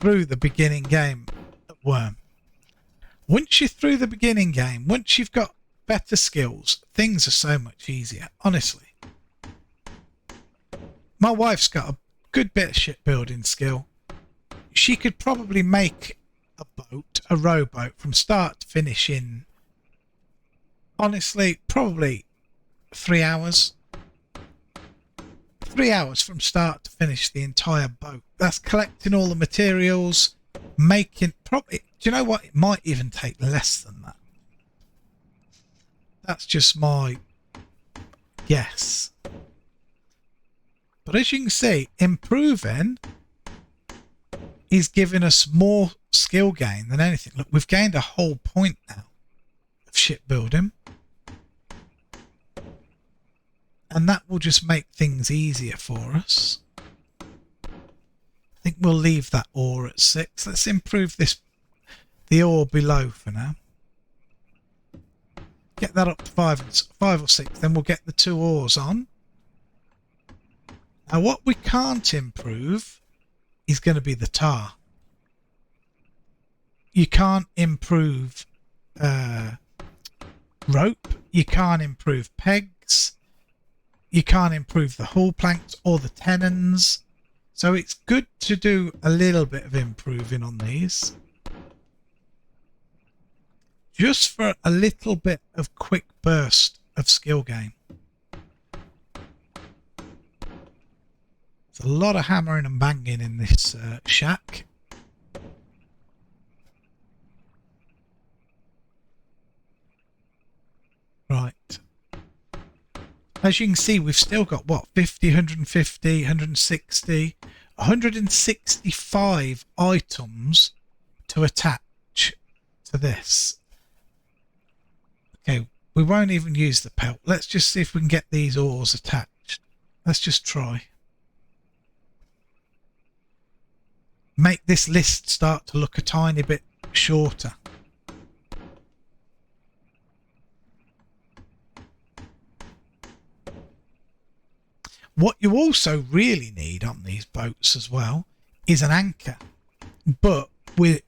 through the beginning game at Wurm. Once you're through the beginning game, once you've got better skills, things are so much easier, honestly. My wife's got a good bit of shipbuilding skill. She could probably make a boat, a rowboat, from start to finish in, honestly, probably 3 hours. 3 hours from start to finish the entire boat. That's collecting all the materials, making, probably, do you know what? It might even take less than that. That's just my guess. But as you can see, improving is giving us more skill gain than anything. Look, we've gained a whole point now of shipbuilding. And that will just make things easier for us. I think we'll leave that ore at 6. Let's improve the ore below for now. Get that up to 5 or 6, then we'll get the 2 ores on. Now what we can't improve is going to be the tar. You can't improve rope, you can't improve pegs, you can't improve the hull planks or the tenons. So it's good to do a little bit of improving on these. Just for a little bit of quick burst of skill gain. There's a lot of hammering and banging in this shack. Right. As you can see, we've still got, what, 50, 150, 160, 165 items to attach to this. Okay, we won't even use the pelt. Let's just see if we can get these ores attached. Let's just try. Make this list start to look a tiny bit shorter. What you also really need on these boats as well is an anchor, but we're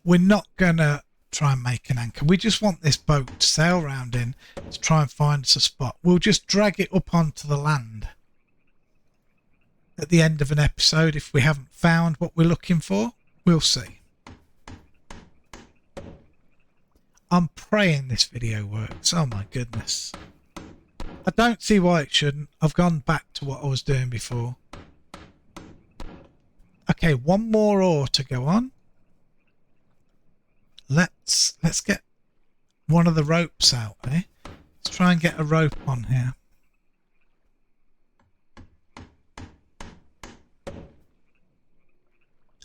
not gonna try and make an anchor. We just want this boat to sail around in to try and find us a spot. We'll just drag it up onto the land at the end of an episode if we haven't found what we're looking for. We'll see. I'm praying this video works. Oh my goodness. I don't see why it shouldn't. I've gone back to what I was doing before. Okay, one more oar to go on. Let's get one of the ropes out, eh? Let's try and get a rope on here.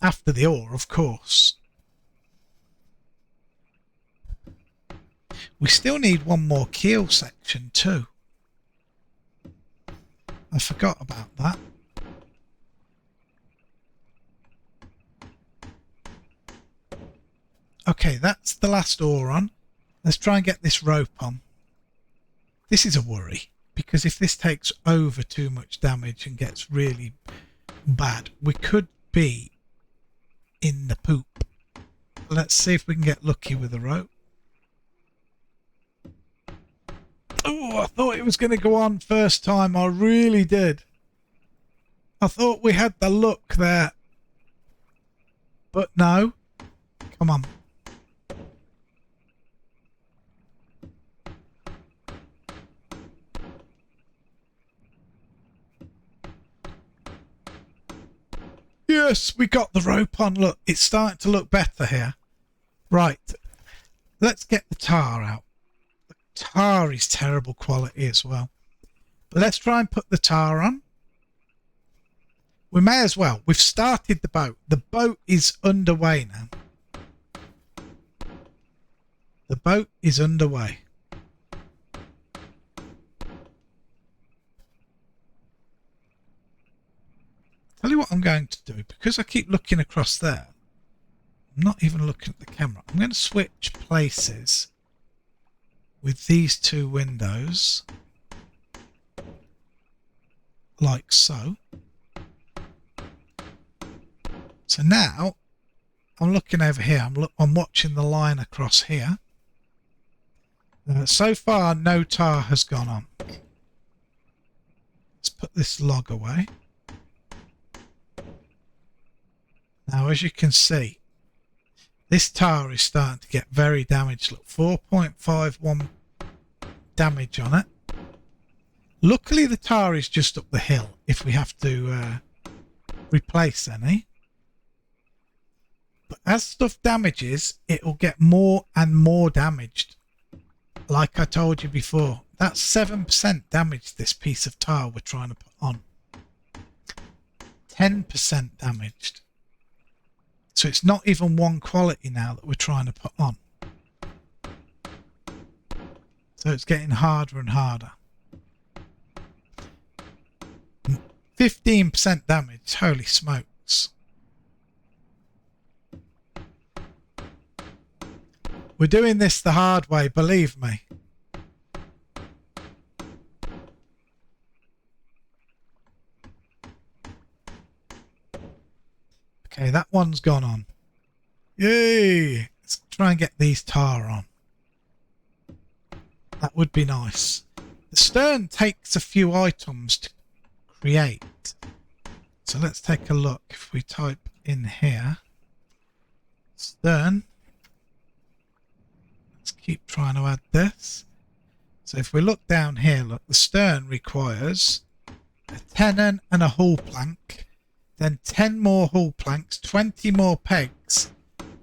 After the oar, of course. We still need one more keel section too. I forgot about that. Okay, that's the last oar on. Let's try and get this rope on. This is a worry, because if this takes over too much damage and gets really bad, we could be in the poop. Let's see if we can get lucky with the rope. Oh, I thought it was going to go on first time. I really did. I thought we had the luck there. But no. Come on. Yes, we got the rope on. Look, it's starting to look better here. Right. Let's get the tar out. Tar is terrible quality as well, but let's try and put the tar on. We may as well. We've started the boat is underway now. The boat is underway. Tell you what I'm going to do, because I keep looking across there, I'm not even looking at the camera. I'm going to switch places with these two windows, like so. So now I'm looking over here. I'm watching the line across here. So far, no tar has gone on. Let's put this log away. Now, as you can see, this tar is starting to get very damaged. Look, 4.51 damage on it. Luckily, the tar is just up the hill if we have to replace any. But as stuff damages, it will get more and more damaged. Like I told you before, that's 7% damage, this piece of tar we're trying to put on. 10% damaged. So it's not even one quality now that we're trying to put on. So it's getting harder and harder. 15% damage, holy smokes. We're doing this the hard way, believe me. Okay, that one's gone on. Yay! Let's try and get these tar on. That would be nice. The stern takes a few items to create. So let's take a look. If we type in here, stern. Let's keep trying to add this. So if we look down here, look, the stern requires a tenon and a hull plank. Then 10 more hull planks, 20 more pegs,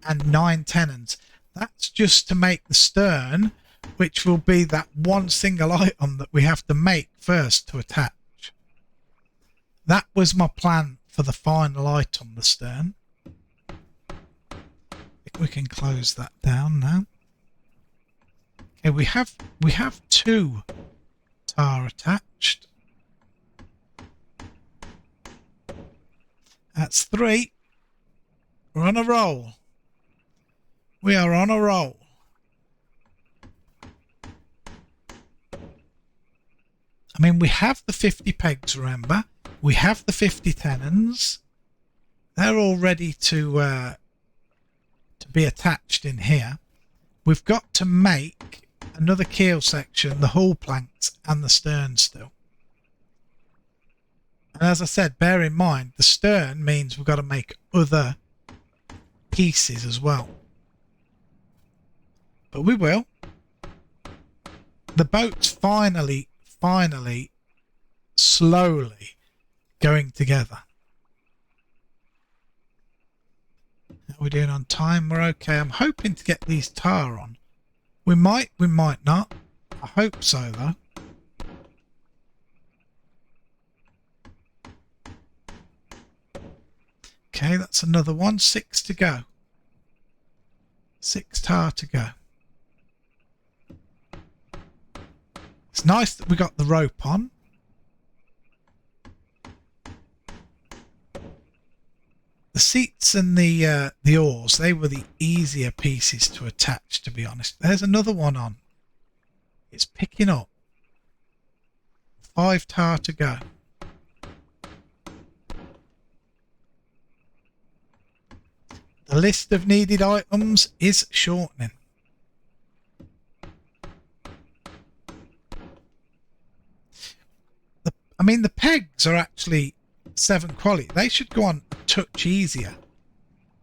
and 9 tenons. That's just to make the stern, which will be that one single item that we have to make first to attach. That was my plan for the final item, the stern. I think we can close that down now. Okay, we have 2 tar attached. That's 3. We're on a roll. We are on a roll. I mean, we have the 50 pegs, remember? We have the 50 tenons. They're all ready to be attached in here. We've got to make another keel section, the hull planks and the stern still. And as I said, bear in mind, the stern means we've got to make other pieces as well. But we will. The boat's finally, slowly going together. How are we doing on time? We're okay. I'm hoping to get these tar on. We might not. I hope so, though. Okay, that's another one. 6 to go. 6 tar to go. It's nice that we got the rope on. The seats and the oars, they were the easier pieces to attach, to be honest. There's another one on. It's picking up. 5 tar to go. The list of needed items is shortening. I mean, the pegs are actually 7 quality. They should go on a touch easier.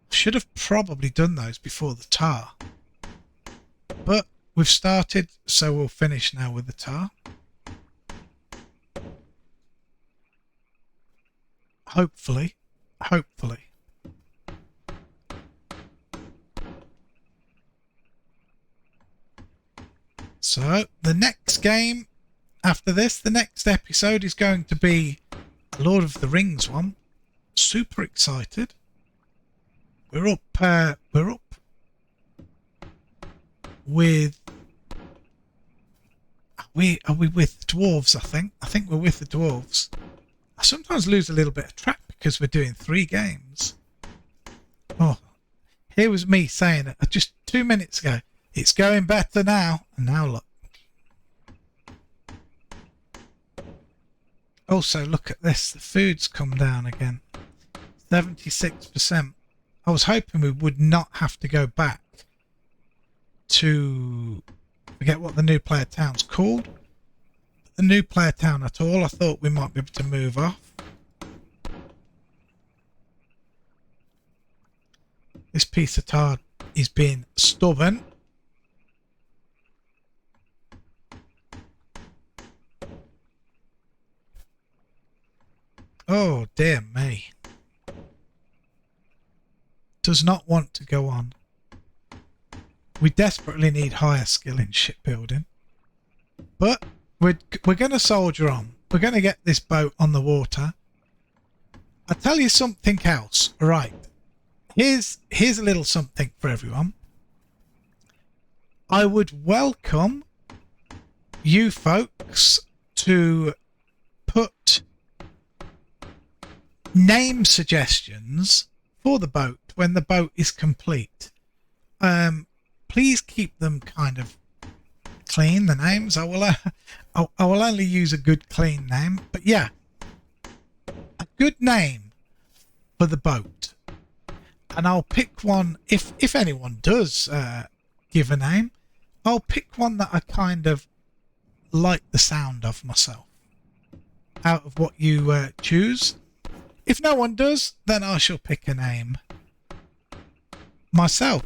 Should have probably done those before the tar. But we've started, so we'll finish now with the tar. Hopefully. So, the next game after this, the next episode is going to be a Lord of the Rings one. Super excited. We're up with... Are we with the dwarves, I think? I think we're with the dwarves. I sometimes lose a little bit of track because we're doing 3 games. Oh, here was me saying it just 2 minutes ago. It's going better now. And now look. Also, look at this. The food's come down again. 76%. I was hoping we would not have to go back to... forget what the new player town's called. The new player town at all. I thought we might be able to move off. This piece of tar is being stubborn. Oh, dear me. Does not want to go on. We desperately need higher skill in shipbuilding. But we're going to soldier on. We're going to get this boat on the water. I'll tell you something else. Right. Here's a little something for everyone. I would welcome you folks to put name suggestions for the boat when the boat is complete. Please keep them kind of clean, the names. I will only use a good clean name, but yeah, a good name for the boat, and I'll pick one. If anyone does give a name, I'll pick one that I kind of like the sound of myself out of what you choose. If no one does, then I shall pick a name myself.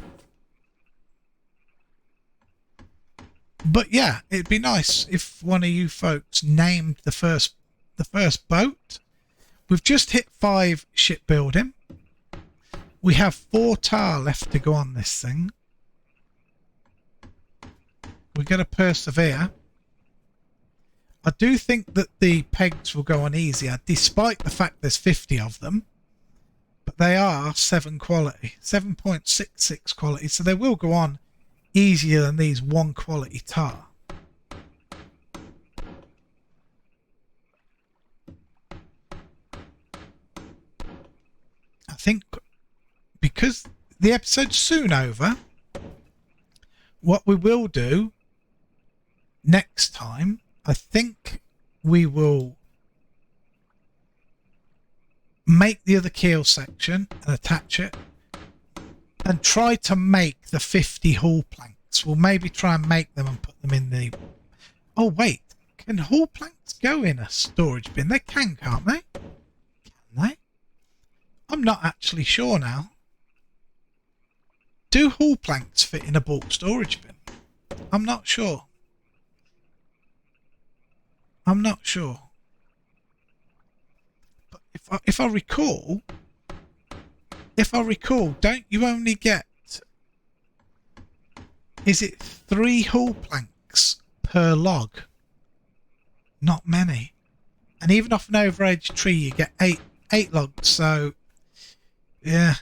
But yeah, it'd be nice if one of you folks named the first boat. We've just hit 5 shipbuilding. We have 4 tar left to go on this thing. We're going to persevere. I do think that the pegs will go on easier, despite the fact there's 50 of them. But they are 7 quality, 7.66 quality, so they will go on easier than these 1 quality tar. I think because the episode's soon over, what we will do next time, I think we will make the other keel section and attach it and try to make the 50 hull planks. We'll maybe try and make them and put them in the... Oh wait, can hull planks go in a storage bin? They can, can't they? Can they? I'm not actually sure now. Do hull planks fit in a bulk storage bin? I'm not sure. I'm not sure. But if I recall, don't you only get, is it 3 hull planks per log? Not many. And even off an overage tree you get 8 logs, so yeah,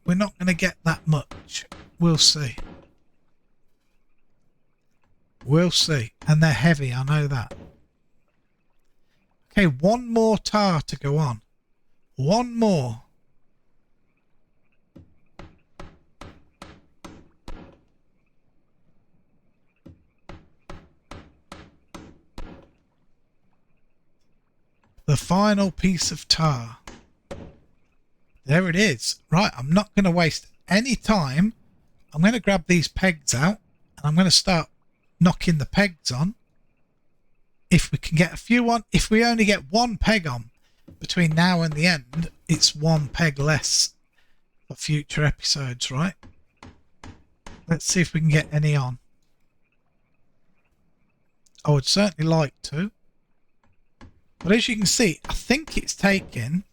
we're not going to get that much. We'll see. We'll see. And they're heavy, I know that. Okay, one more tar to go on. One more. The final piece of tar. There it is. Right, I'm not going to waste any time. I'm going to grab these pegs out and I'm going to start knocking the pegs on. If we can get a few on, if we only get one peg on between now and the end, it's one peg less for future episodes, right? Let's see if we can get any on. I would certainly like to. But as you can see, I think it's taken,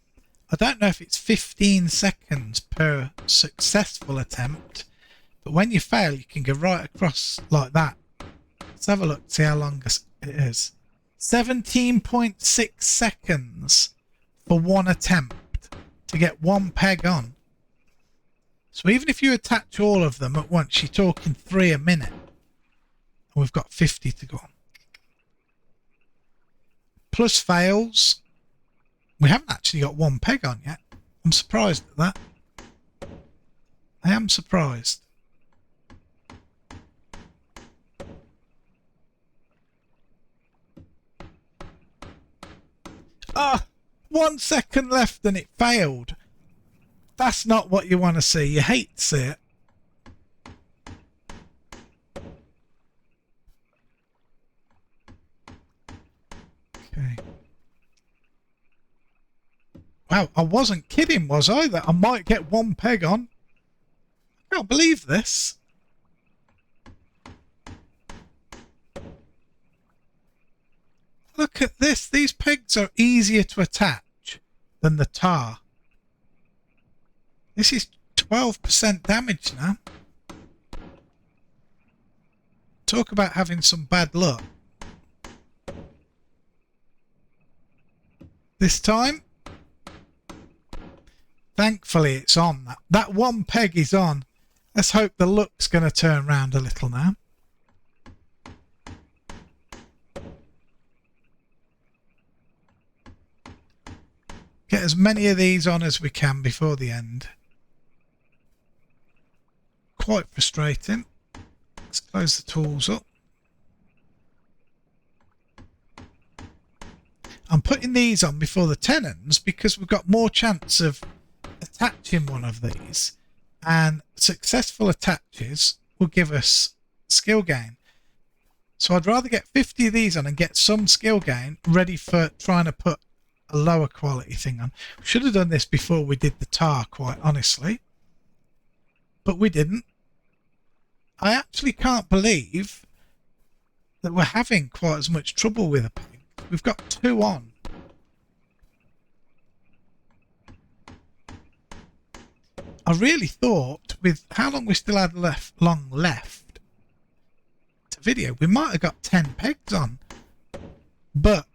I don't know if it's 15 seconds per successful attempt, but when you fail, you can go right across like that. Let's have a look, see how long it is. 17.6 seconds for one attempt to get one peg on. So even if you attach all of them at once, you're talking 3 a minute. And we've got 50 to go on. Plus fails. We haven't actually got one peg on yet. I'm surprised at that. I am surprised. Ah, 1 second left and it failed. That's not what you want to see. You hate to see it. Okay. Wow, I wasn't kidding, was I? That I might get one peg on. I can't believe this. Look at this. These pegs are easier to attach than the tar. This is 12% damage now. Talk about having some bad luck. This time, thankfully it's on. That one peg is on. Let's hope the luck's going to turn around a little now. Get as many of these on as we can before the end. Quite frustrating. Let's close the tools up. I'm putting these on before the tenons because we've got more chance of attaching one of these, and successful attaches will give us skill gain. So I'd rather get 50 of these on and get some skill gain ready for trying to put a lower quality thing on. We should have done this before we did the tar, quite honestly, but we didn't. I actually can't believe that we're having quite as much trouble with a peg. We've got 2 on. I really thought with how long we still had left to video, we might have got 10 pegs on. But,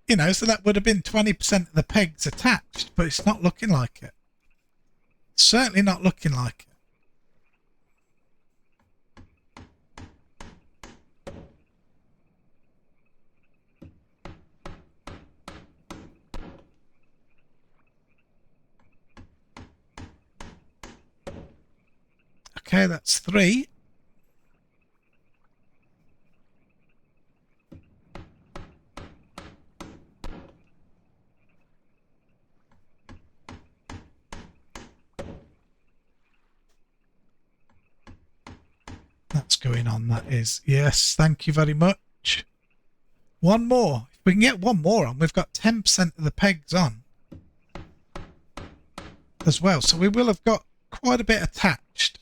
you know, so that would have been 20% of the pegs attached, but it's not looking like it. Certainly not looking like it. Okay, that's 3. That's going on, that is. Yes, thank you very much. One more. If we can get one more on, we've got 10% of the pegs on as well. So we will have got quite a bit attached.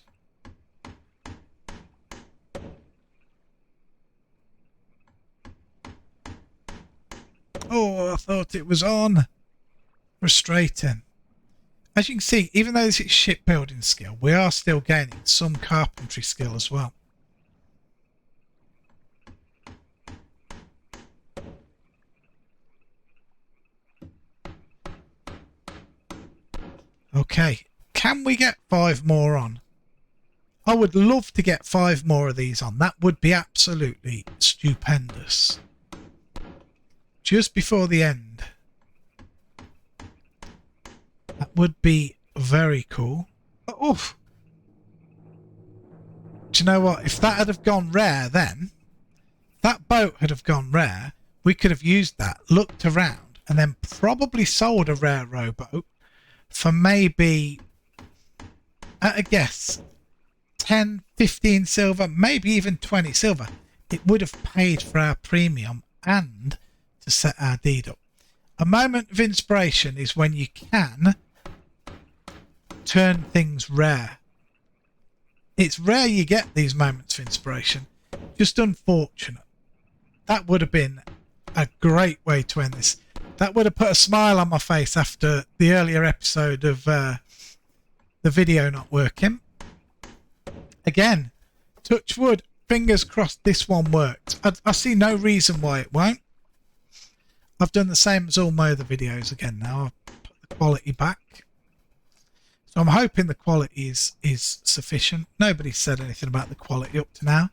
Oh, I thought it was on. Frustrating. As you can see, even though this is shipbuilding skill, we are still gaining some carpentry skill as well. Okay, can we get 5 more on? I would love to get 5 more of these on. That would be absolutely stupendous. Just before the end. That would be very cool. Oof. Do you know what? If that had have gone rare then, that boat had have gone rare, we could have used that, looked around, and then probably sold a rare rowboat for maybe, at a guess, 10, 15 silver, maybe even 20 silver. It would have paid for our premium and to set our deed up. A moment of inspiration is when you can turn things rare. It's rare you get these moments of inspiration. Just unfortunate. That would have been a great way to end this. That would have put a smile on my face after the earlier episode of the video not working. Again, touch wood, fingers crossed this one worked. I see no reason why it won't. I've done the same as all my other videos again now. I've put the quality back. So I'm hoping the quality is sufficient. Nobody said anything about the quality up to now.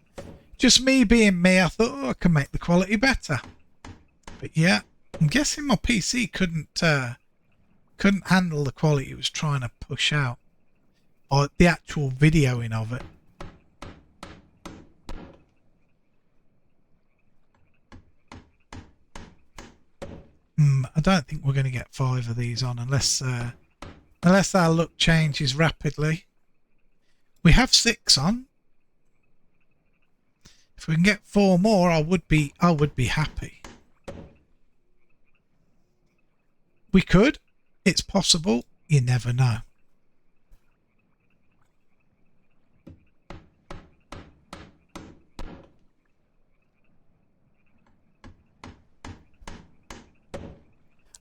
Just me being me, I thought, oh, I can make the quality better. But yeah, I'm guessing my PC couldn't handle the quality it was trying to push out. Or the actual videoing of it. I don't think we're going to get 5 of these on unless our luck changes rapidly. We have 6 on. If we can get 4 more, I would be happy. We could. It's possible. You never know.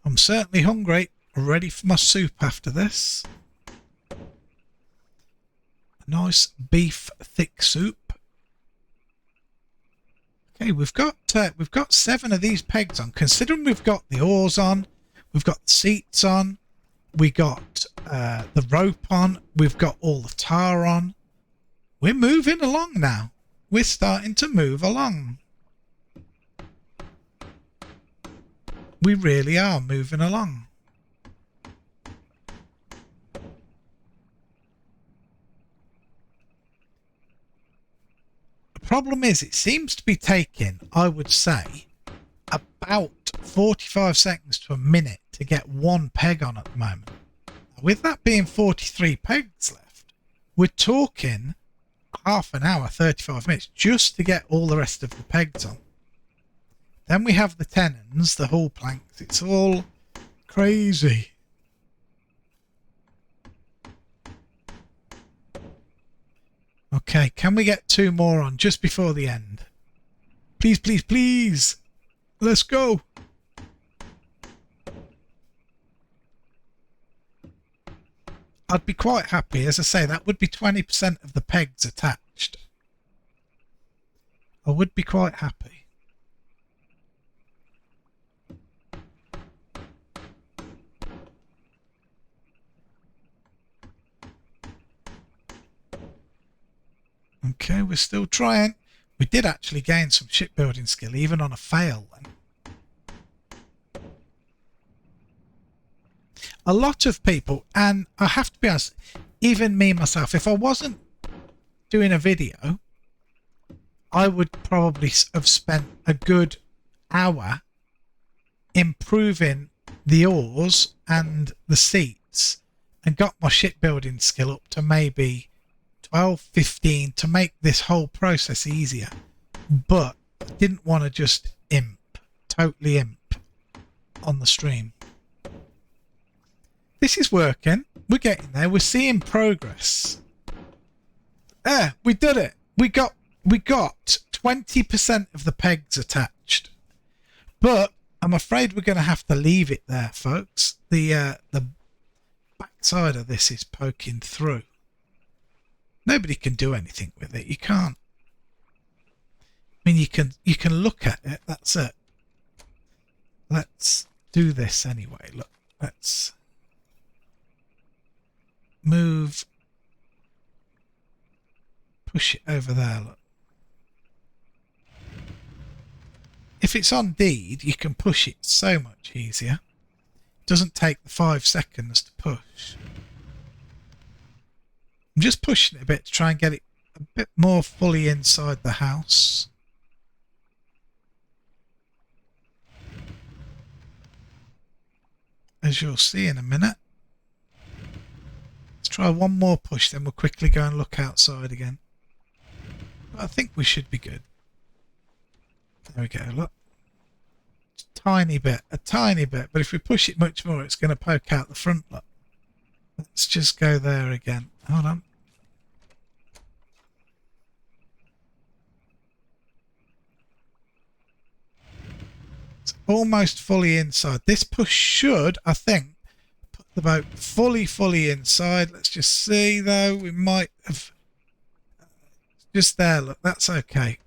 I'm certainly hungry. Ready for my soup after this. A nice beef thick soup. Okay, we've got 7 of these pegs on. Considering we've got the oars on, we've got the seats on, we got the rope on, we've got all the tar on. We're moving along now. We're starting to move along. We really are moving along. The problem is it seems to be taking, I would say, about 45 seconds to a minute to get 1 peg on at the moment. With that being 43 pegs left, we're talking half an hour, 35 minutes just to get all the rest of the pegs on. Then we have the tenons, the hull planks. It's all crazy. Okay, can we get 2 more on just before the end? Please, please, please. Let's go. I'd be quite happy. As I say, that would be 20% of the pegs attached. I would be quite happy. Okay, we're still trying. We did actually gain some shipbuilding skill, even on a fail then. A lot of people, and I have to be honest, even me myself, if I wasn't doing a video, I would probably have spent a good hour improving the oars and the seats and got my shipbuilding skill up to maybe 12, 15 to make this whole process easier. But I didn't want to just totally imp on the stream. This is working. We're getting there. We're seeing progress. We did it. We got 20% of the pegs attached. But I'm afraid we're going to have to leave it there, folks. The backside of this is poking through. Nobody can do anything with it. You can't. I mean, you can look at it. That's it. Let's do this anyway. Look, let's move. Push it over there. Look. If it's on deed, you can push it so much easier. It doesn't take the 5 seconds to push. I'm just pushing it a bit to try and get it a bit more fully inside the house. As you'll see in a minute. Let's try one more push, then we'll quickly go and look outside again. But I think we should be good. There we go, look. Just a tiny bit. But if we push it much more, it's going to poke out the front, look. Let's just go there again. Hold on. It's almost fully inside. This push should, I think, put the boat fully inside. Let's just see, though. We might have... Just there, look. That's okay.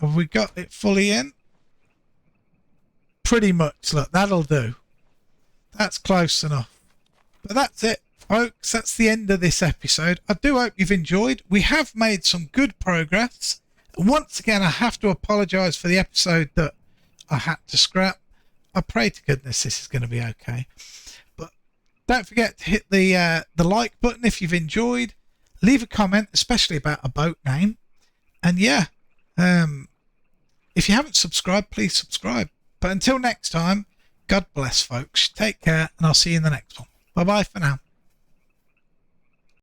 Have we got it fully in? Pretty much. Look, that'll do. That's close enough. But that's it, folks. That's the end of this episode. I do hope you've enjoyed. We have made some good progress. Once again, I have to apologise for the episode that I had to scrap. I pray to goodness this is going to be okay. But don't forget to hit the like button if you've enjoyed. Leave a comment, especially about a boat name. And yeah, if you haven't subscribed, please subscribe. But until next time, God bless, folks. Take care, and I'll see you in the next one. Bye-bye for now.